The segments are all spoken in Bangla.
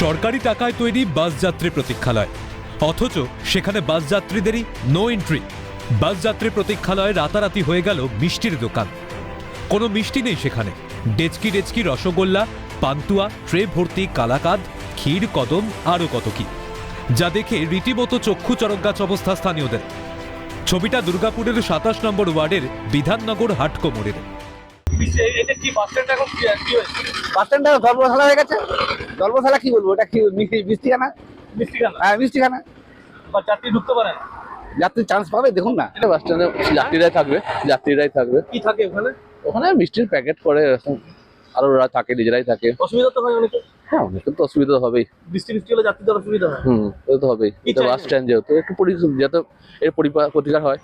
সরকারি টাকায় তৈরি বাস যাত্রী প্রতীক্ষালয়, অথচ সেখানে বাস যাত্রীদেরই নো এন্ট্রি। বাস যাত্রী প্রতীক্ষালয়ে রাতারাতি হয়ে গেল মিষ্টির দোকান। কোনো মিষ্টি নেই সেখানে। ডেচকি ডেচকি রসগোল্লা, পান্তুয়া, ট্রে ভর্তি কালাকাঁদ, ক্ষীর, কদম, আরও কত কি, যা দেখে রীতিমতো চক্ষু চরকগাছ অবস্থা স্থানীয়দের। ছবিটা দুর্গাপুরের 27 নম্বর ওয়ার্ডের বিধাননগর হাটকো মোড়ের। বাসস্ট্যান্ডটা ধর্মশালা হয়ে গেছে। ধর্মশালা কি বলবো, ওটা কি মিষ্টিখানা? হ্যাঁ, মিষ্টিখানা। যাত্রী ঢুকতে পারে না, যাত্রী চান্স পাবে, দেখুন না। এটা বাস স্ট্যান্ডে যাত্রীরাই থাকবে। কি থাকে ওখানে? ওখানে মিষ্টির প্যাকেট করে এরকম আর ওরা থাকে, নিজেরাই থাকে। অসুবিধা তো হয় অনেকে। হ্যাঁ, অনেকের তো অসুবিধা হবেই। বৃষ্টি হলে যাত্রীদের অসুবিধা হয়। ওটা তো হবেই। এটা বাস স্ট্যান্ড যেহেতু একটু যাতে এর প্রতিকার হয়।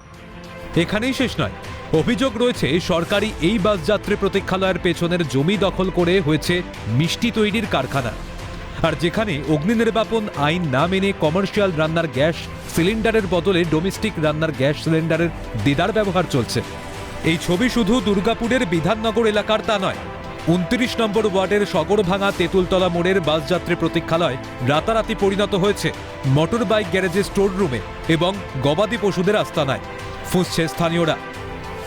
এখানেই শেষ নয়, অভিযোগ রয়েছে সরকারি এই বাস যাত্রী প্রতীক্ষালয়ের পেছনের জমি দখল করে হয়েছে মিষ্টি তৈরির কারখানা। আর যেখানে অগ্নি নির্বাপন আইন না মেনে কমার্শিয়াল রান্নার গ্যাস সিলিন্ডারের বদলে ডোমেস্টিক রান্নার গ্যাস সিলিন্ডারের দেদার ব্যবহার চলছে। এই ছবি শুধু দুর্গাপুরের বিধাননগর এলাকার তা নয়, 29 নম্বর ওয়ার্ডের সগরভাঙা তেঁতুলতলা মোড়ের বাস যাত্রী প্রতীক্ষালয় রাতারাতি পরিণত হয়েছে মোটর বাইক গ্যারেজের স্টোর রুমে এবং গবাদি পশুদের আস্তানায়। ফুঁসছে স্থানীয়রা।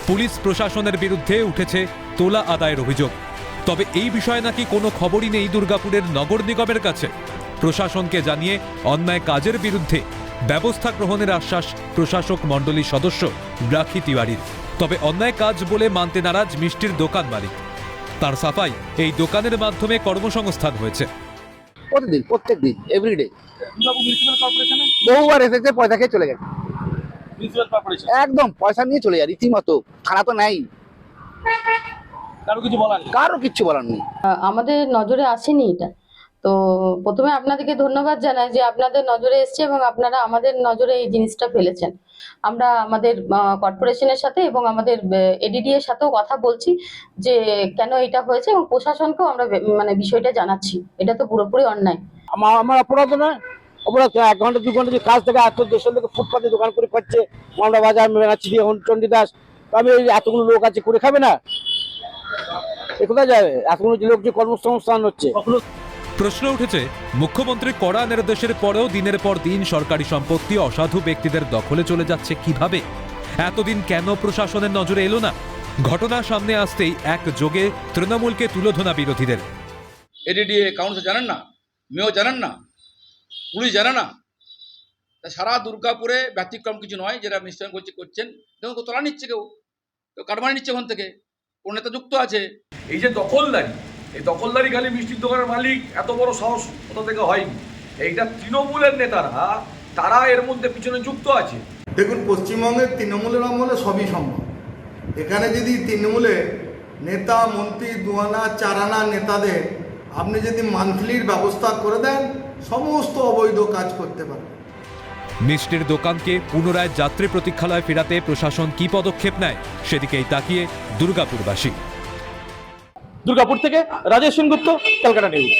পুলিশ প্রশাসনের বিরুদ্ধে উঠেছে তোলা আদায়ের অভিযোগ। তবে এই বিষয়ে নাকি কোনো খবরই নেই দুর্গাপুরের নগর নিগমের কাছে। প্রশাসনকে জানিয়ে অন্যায় কাজের বিরুদ্ধে ব্যবস্থা গ্রহণের আশ্বাস প্রশাসক মণ্ডলীর সদস্য রাখি তিওয়ারির। তবে অন্যায় কাজ বলে মানতে নারাজ মিষ্টির দোকান মালিক। তার সাফাই, এই দোকানের মাধ্যমে কর্মসংস্থান হয়েছে। প্রত্যেক দিন এভরিডে দুর্গাপুর মিউনিসিপ্যাল কর্পোরেশনে বহুবার এসেছে, পয়সা খেয়ে চলে গেছে। মিউনিসিপ্যাল কর্পোরেশন একদম পয়সা নিয়ে চলে যায় রীতিমতো। থানা তো নাই, কারো কিছু বলার নেই। কারো কিচ্ছু বলার নেই। আমাদের নজরে আসেনি এটা। তো প্রথমে আপনাদেরকে ধন্যবাদ জানাই যে আপনাদের নজরে এসছে এবং আপনারা আমাদের নজরে এই জিনিসটা ফেলেছেন। আমরা আমাদের কর্পোরেশনের সাথে এবং আমাদের এডিডি এর সাথেও কথা বলছি যে কেন এটা হয়েছে, এবং প্রশাসনকেও আমরা বিষয়টা জানাচ্ছি। এটা তো পুরোপুরি অন্যায়। আমার অপরাধ নয়, অপরাধ 1 ঘন্টা 2 ঘন্টা যে কাজ থেকে এত দেশের লোক ফুটপাতে দোকান করে খাচ্ছে, মালদা বাজার, মেনাচিড়ি, চণ্ডীদাস, আমি এতগুলো লোক আছে করে খাবে না? এ কোথায় যাবে? এতগুলো লোক যে কর্মসংস্থান হচ্ছে। প্রশ্ন উঠেছে, মুখ্যমন্ত্রীর কড়া নির্দেশের পরেও দিনের পর দিন সরকারি সম্পত্তি অসাধু ব্যক্তিদের দখলে চলে যাচ্ছে কিভাবে? এতদিন কেন প্রশাসনের নজরে এলো না? ঘটনা সামনে আসতেই এক যোগে তৃণমূলকে তুলোধনা বিরোধীদের। এডিডিএ কাউন্সিল জানেন না, মেয়র জানেন না, পুলিশ জানে না। সারা দুর্গাপুরে ব্যতিক্রম কিছু নয়, যেটা মিনিস্টার করছেন। দেখুন, তোলা নিচ্ছে, কেউ কাটমানি নিচ্ছে ওখান থেকে, কোন নেতা যুক্ত আছে। এই যে দখলদারি, এই দখলদারি খালি মিষ্টির দোকানের মালিক এত বড় সাহস কোথা থেকে হয়নি। এইটা তৃণমূলের নেতারা, তারা এর মধ্যে পিছনে যুক্ত আছে। দেখুন, পশ্চিমবঙ্গের তৃণমূলের আমলে সবই সম্ভব। এখানে যদি তৃণমূলের নেতা, মন্ত্রী, 2 আনা 4 আনা নেতাদের আপনি যদি মান্থলির ব্যবস্থা করে দেন, সমস্ত অবৈধ কাজ করতে পারেন। মিষ্টির দোকানকে পুনরায় যাত্রী প্রতীক্ষালয়ে ফেরাতে প্রশাসন কি পদক্ষেপ নেয়, সেদিকেই তাকিয়ে দুর্গাপুরবাসী। দুর্গাপুর থেকে রাজেশ সেনগুপ্ত, ক্যালকাটা নিউজ।